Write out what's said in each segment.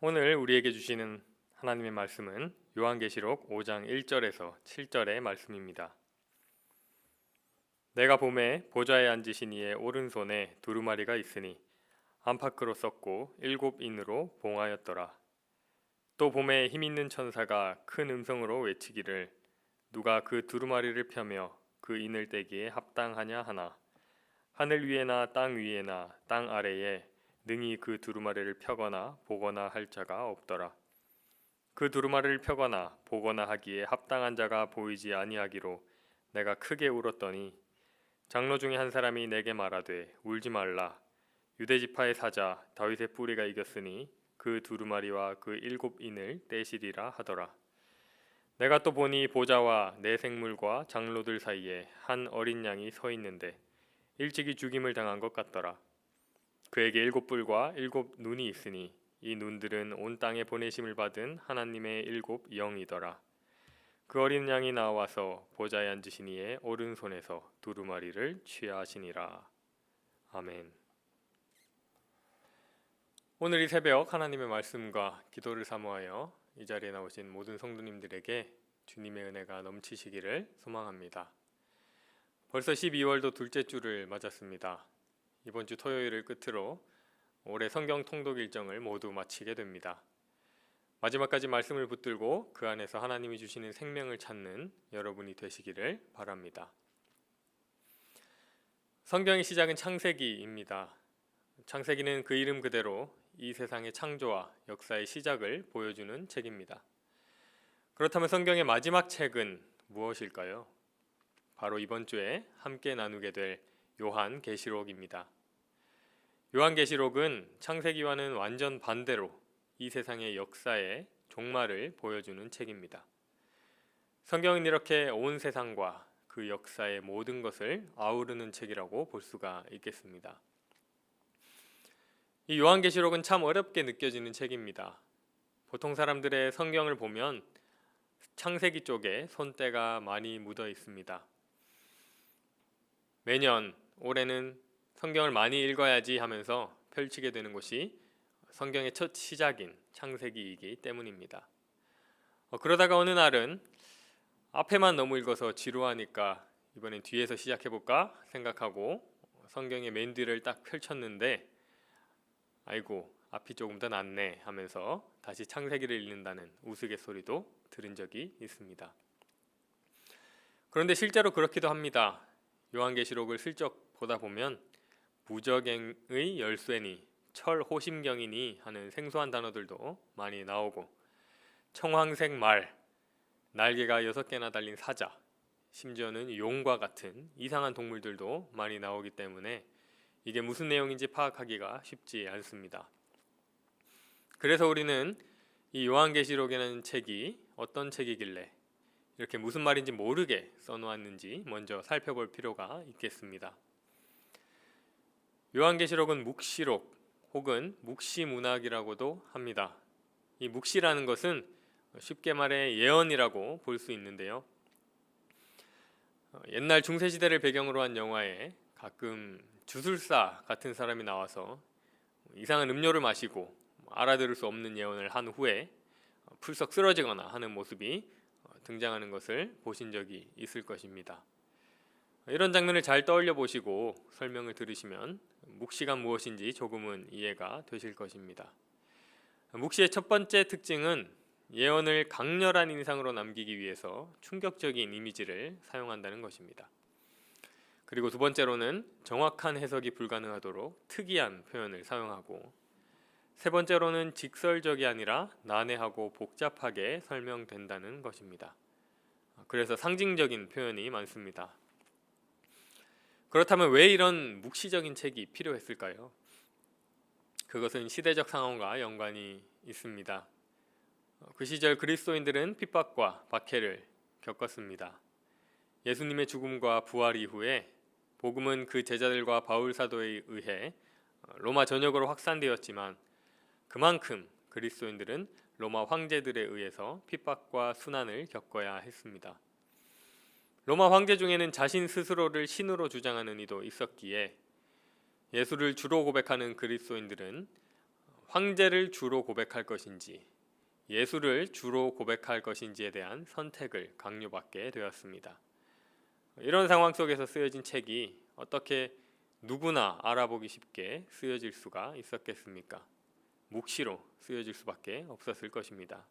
오늘 우리에게 주시는 하나님의 말씀은 요한계시록 5장 1절에서 7절의 말씀입니다. 내가 보매 보좌에 앉으신 이의 오른손에 두루마리가 있으니 안팎으로 썼고 7인으로 봉하였더라. 또 보매 힘있는 천사가 큰 음성으로 외치기를 누가 그 두루마리를 펴며 그 인을 떼기에 합당하냐 하나 하늘 위에나 땅 위에나 땅 아래에 능히 그 두루마리를 펴거나 보거나 할 자가 없더라. 그 두루마리를 펴거나 보거나 하기에 합당한 자가 보이지 아니하기로 내가 크게 울었더니 장로 중에 한 사람이 내게 말하되 울지 말라. 유대 지파의 사자 다윗의 뿌리가 이겼으니 그 두루마리와 그 7인을 떼시리라 하더라. 내가 또 보니 보좌와 네 생물과 장로들 사이에 한 어린 양이 서 있는데 일찍이 죽임을 당한 것 같더라. 그에게 7뿔과 7눈이 있으니 이 눈들은 온 땅에 보내심을 받은 하나님의 7영이더라. 그 어린 양이 나와서 보좌에 앉으신 이의 오른손에서 두루마리를 취하시니라. 아멘. 오늘 이 새벽 하나님의 말씀과 기도를 사모하여 이 자리에 나오신 모든 성도님들에게 주님의 은혜가 넘치시기를 소망합니다. 벌써 12월도 둘째 주를 맞았습니다. 이번 주 토요일을 끝으로 올해 성경 통독 일정을 모두 마치게 됩니다. 마지막까지 말씀을 붙들고 그 안에서 하나님이 주시는 생명을 찾는 여러분이 되시기를 바랍니다. 성경의 시작은 창세기입니다. 창세기는 그 이름 그대로 이 세상의 창조와 역사의 시작을 보여주는 책입니다. 그렇다면 성경의 마지막 책은 무엇일까요? 바로 이번 주에 함께 나누게 될 요한계시록입니다. 요한계시록은 창세기와는 완전 반대로 이 세상의 역사의 종말을 보여주는 책입니다. 성경은 이렇게 온 세상과 그 역사의 모든 것을 아우르는 책이라고 볼 수가 있겠습니다. 이 요한계시록은 참 어렵게 느껴지는 책입니다. 보통 사람들의 성경을 보면 창세기 쪽에 손때가 많이 묻어 있습니다. 매년 올해는 성경을 많이 읽어야지 하면서 펼치게 되는 것이 성경의 첫 시작인 창세기이기 때문입니다. 그러다가 어느 날은 앞에만 너무 읽어서 지루하니까 이번엔 뒤에서 시작해볼까 생각하고 성경의 맨 뒤를 딱 펼쳤는데 아이고 앞이 조금 더 낫네 하면서 다시 창세기를 읽는다는 우스갯소리도 들은 적이 있습니다. 그런데 실제로 그렇기도 합니다. 요한계시록을 슬쩍 보다 보면 무적행의 열쇠니 철호심경이니 하는 생소한 단어들도 많이 나오고 청황색 말, 날개가 6개나 달린 사자, 심지어는 용과 같은 이상한 동물들도 많이 나오기 때문에 이게 무슨 내용인지 파악하기가 쉽지 않습니다. 그래서 우리는 이 요한계시록이라는 책이 어떤 책이길래 이렇게 무슨 말인지 모르게 써놓았는지 먼저 살펴볼 필요가 있겠습니다. 요한계시록은 묵시록 혹은 묵시문학이라고도 합니다. 이 묵시라는 것은 쉽게 말해 예언이라고 볼 수 있는데요. 옛날 중세시대를 배경으로 한 영화에 가끔 주술사 같은 사람이 나와서 이상한 음료를 마시고 알아들을 수 없는 예언을 한 후에 풀썩 쓰러지거나 하는 모습이 등장하는 것을 보신 적이 있을 것입니다. 이런 장면을 잘 떠올려 보시고 설명을 들으시면 묵시가 무엇인지 조금은 이해가 되실 것입니다. 묵시의 첫 번째 특징은 예언을 강렬한 인상으로 남기기 위해서 충격적인 이미지를 사용한다는 것입니다. 그리고 두 번째로는 정확한 해석이 불가능하도록 특이한 표현을 사용하고 세 번째로는 직설적이 아니라 난해하고 복잡하게 설명된다는 것입니다. 그래서 상징적인 표현이 많습니다. 그렇다면 왜 이런 묵시적인 책이 필요했을까요? 그것은 시대적 상황과 연관이 있습니다. 그 시절 그리스도인들은 핍박과 박해를 겪었습니다. 예수님의 죽음과 부활 이후에 복음은 그 제자들과 바울 사도에 의해 로마 전역으로 확산되었지만 그만큼 그리스도인들은 로마 황제들에 의해서 핍박과 순환을 겪어야 했습니다. 로마 황제 중에는 자신 스스로를 신으로 주장하는 이도 있었기에 예수를 주로 고백하는 그리스도인들은 황제를 주로 고백할 것인지 예수를 주로 고백할 것인지에 대한 선택을 강요받게 되었습니다. 이런 상황 속에서 쓰여진 책이 어떻게 누구나 알아보기 쉽게 쓰여질 수가 있었겠습니까? 묵시로 쓰여질 수밖에 없었을 것입니다.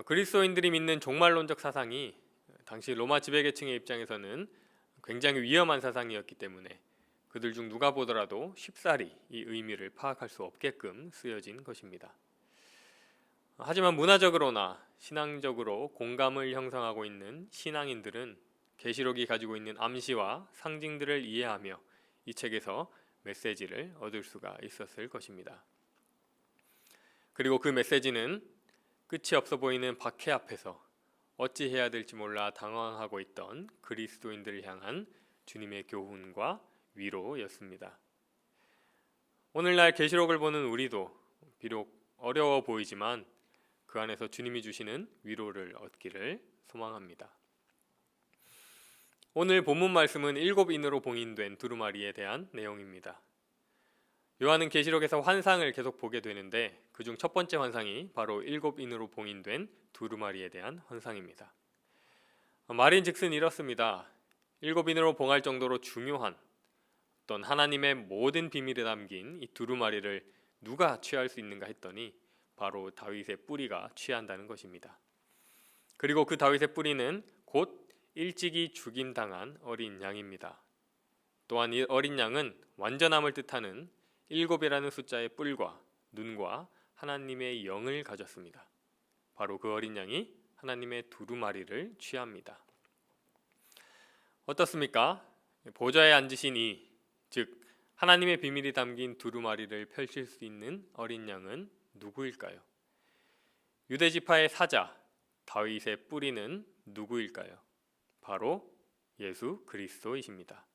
그리스도인들이 믿는 종말론적 사상이 당시 로마 지배계층의 입장에서는 굉장히 위험한 사상이었기 때문에 그들 중 누가 보더라도 쉽사리 이 의미를 파악할 수 없게끔 쓰여진 것입니다. 하지만 문화적으로나 신앙적으로 공감을 형성하고 있는 신앙인들은 계시록이 가지고 있는 암시와 상징들을 이해하며 이 책에서 메시지를 얻을 수가 있었을 것입니다. 그리고 그 메시지는 끝이 없어 보이는 박해 앞에서 어찌해야 될지 몰라 당황하고 있던 그리스도인들을 향한 주님의 교훈과 위로였습니다. 오늘날 계시록을 보는 우리도 비록 어려워 보이지만 그 안에서 주님이 주시는 위로를 얻기를 소망합니다. 오늘 본문 말씀은 7인으로 봉인된 두루마리에 대한 내용입니다. 요한은 계시록에서 환상을 계속 보게 되는데 그중 첫 번째 환상이 바로 7인으로 봉인된 두루마리에 대한 환상입니다. 말인즉슨 이렇습니다. 7인으로 봉할 정도로 중요한 어떤 하나님의 모든 비밀에 담긴 이 두루마리를 누가 취할 수 있는가 했더니 바로 다윗의 뿌리가 취한다는 것입니다. 그리고 그 다윗의 뿌리는 곧 일찍이 죽임당한 어린 양입니다. 또한 이 어린 양은 완전함을 뜻하는 7이라는 숫자의 뿔과 눈과 하나님의 영을 가졌습니다. 바로 그 어린 양이 하나님의 두루마리를 취합니다. 어떻습니까? 보좌에 앉으신 이, 즉 하나님의 비밀이 담긴 두루마리를 펼칠 수 있는 어린 양은 누구일까요? 유대지파의 사자 다윗의 뿌리는 누구일까요? 바로 예수 그리스도이십니다.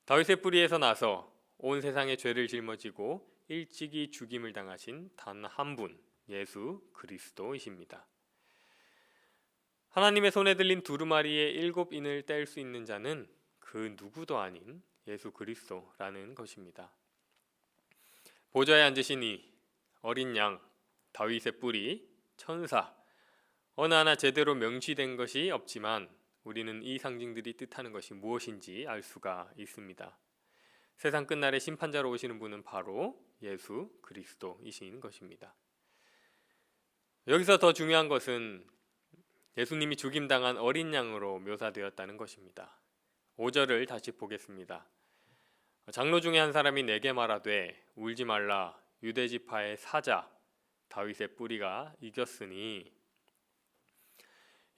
다윗의 뿌리에서 나서 온 세상의 죄를 짊어지고 일찍이 죽임을 당하신 단 한 분, 예수 그리스도이십니다. 하나님의 손에 들린 두루마리의 7인을 뗄 수 있는 자는 그 누구도 아닌 예수 그리스도라는 것입니다. 보좌에 앉으신 이 어린 양, 다윗의 뿌리, 천사, 어느 하나 제대로 명시된 것이 없지만 우리는 이 상징들이 뜻하는 것이 무엇인지 알 수가 있습니다. 세상 끝날에 심판자로 오시는 분은 바로 예수 그리스도이신 것입니다. 여기서 더 중요한 것은 예수님이 죽임당한 어린 양으로 묘사되었다는 것입니다. 5절을 다시 보겠습니다. 장로 중에 한 사람이 내게 말하되 울지 말라 유대지파의 사자 다윗의 뿌리가 이겼으니.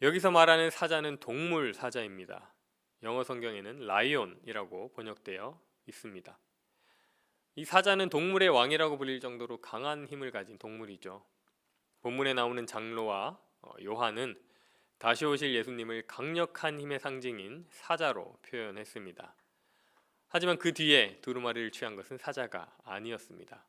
여기서 말하는 사자는 동물 사자입니다. 영어 성경에는 라이온이라고 번역되어 있습니다. 이 사자는 동물의 왕이라고 불릴 정도로 강한 힘을 가진 동물이죠. 본문에 나오는 장로와 요한은 다시 오실 예수님을 강력한 힘의 상징인 사자로 표현했습니다. 하지만 그 뒤에 두루마리를 취한 것은 사자가 아니었습니다.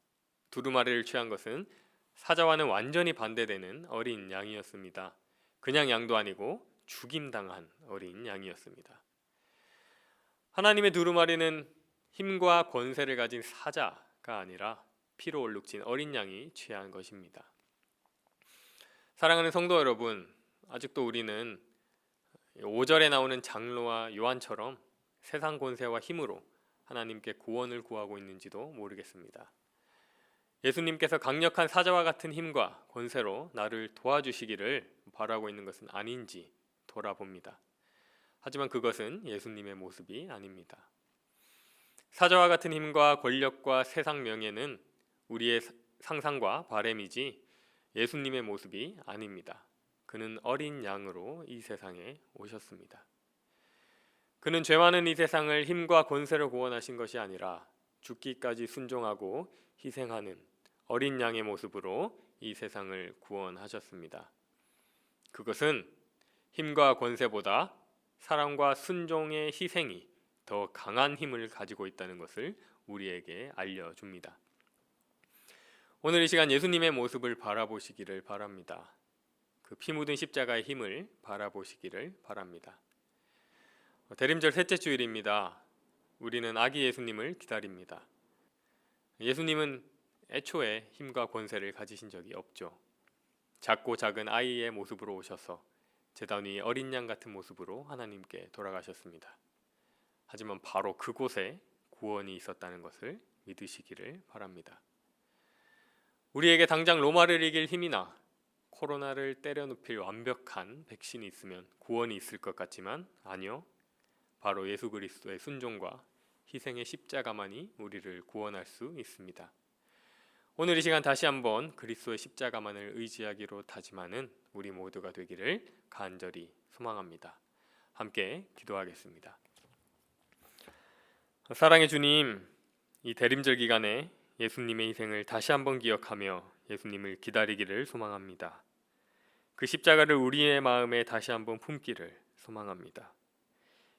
두루마리를 취한 것은 사자와는 완전히 반대되는 어린 양이었습니다. 그냥 양도 아니고 죽임당한 어린 양이었습니다. 하나님의 두루마리는 힘과 권세를 가진 사자가 아니라 피로 얼룩진 어린 양이 취한 것입니다. 사랑하는 성도 여러분, 아직도 우리는 5절에 나오는 장로와 요한처럼 세상 권세와 힘으로 하나님께 구원을 구하고 있는지도 모르겠습니다. 예수님께서 강력한 사자와 같은 힘과 권세로 나를 도와주시기를 바라고 있는 것은 아닌지 돌아봅니다. 하지만 그것은 예수님의 모습이 아닙니다. 사자와 같은 힘과 권력과 세상 명예는 우리의 상상과 바램이지 예수님의 모습이 아닙니다. 그는 어린 양으로 이 세상에 오셨습니다. 그는 죄 많은 이 세상을 힘과 권세로 구원하신 것이 아니라 죽기까지 순종하고 희생하는 어린 양의 모습으로 이 세상을 구원하셨습니다. 그것은 힘과 권세보다 사랑과 순종의 희생이 더 강한 힘을 가지고 있다는 것을 우리에게 알려줍니다. 오늘 이 시간 예수님의 모습을 바라보시기를 바랍니다. 그 피 묻은 십자가의 힘을 바라보시기를 바랍니다. 대림절 셋째 주일입니다. 우리는 아기 예수님을 기다립니다. 예수님은 애초에 힘과 권세를 가지신 적이 없죠. 작고 작은 아이의 모습으로 오셔서 제단 위 어린 양 같은 모습으로 하나님께 돌아가셨습니다. 하지만 바로 그곳에 구원이 있었다는 것을 믿으시기를 바랍니다. 우리에게 당장 로마를 이길 힘이나 코로나를 때려눕힐 완벽한 백신이 있으면 구원이 있을 것 같지만 아니요. 바로 예수 그리스도의 순종과 희생의 십자가만이 우리를 구원할 수 있습니다. 오늘 이 시간 다시 한번 그리스도의 십자가만을 의지하기로 다짐하는 우리 모두가 되기를 간절히 소망합니다. 함께 기도하겠습니다. 사랑의 주님, 이 대림절 기간에 예수님의 희생을 다시 한번 기억하며 예수님을 기다리기를 소망합니다. 그 십자가를 우리의 마음에 다시 한번 품기를 소망합니다.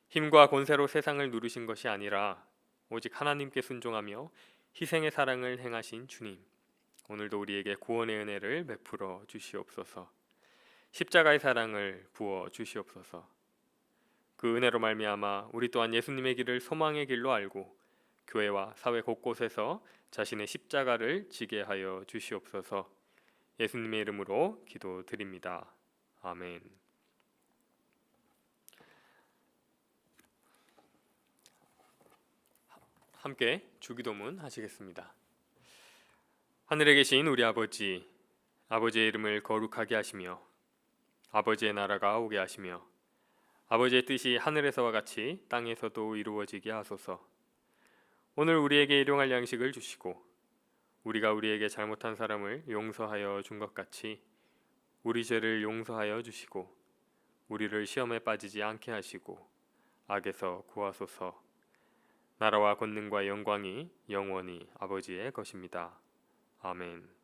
힘과 권세로 세상을 누르신 것이 아니라 오직 하나님께 순종하며 희생의 사랑을 행하신 주님, 오늘도 우리에게 구원의 은혜를 베풀어 주시옵소서. 십자가의 사랑을 부어 주시옵소서. 그 은혜로 말미암아 우리 또한 예수님의 길을 소망의 길로 알고 교회와 사회 곳곳에서 자신의 십자가를 지게 하여 주시옵소서. 예수님의 이름으로 기도드립니다. 아멘. 함께 주기도문 하시겠습니다. 하늘에 계신 우리 아버지, 아버지의 이름을 거룩하게 하시며 아버지의 나라가 오게 하시며 아버지의 뜻이 하늘에서와 같이 땅에서도 이루어지게 하소서. 오늘 우리에게 일용할 양식을 주시고 우리가 우리에게 잘못한 사람을 용서하여 준 것 같이 우리 죄를 용서하여 주시고 우리를 시험에 빠지지 않게 하시고 악에서 구하소서. 나라와 권능과 영광이 영원히 아버지의 것입니다. 아멘.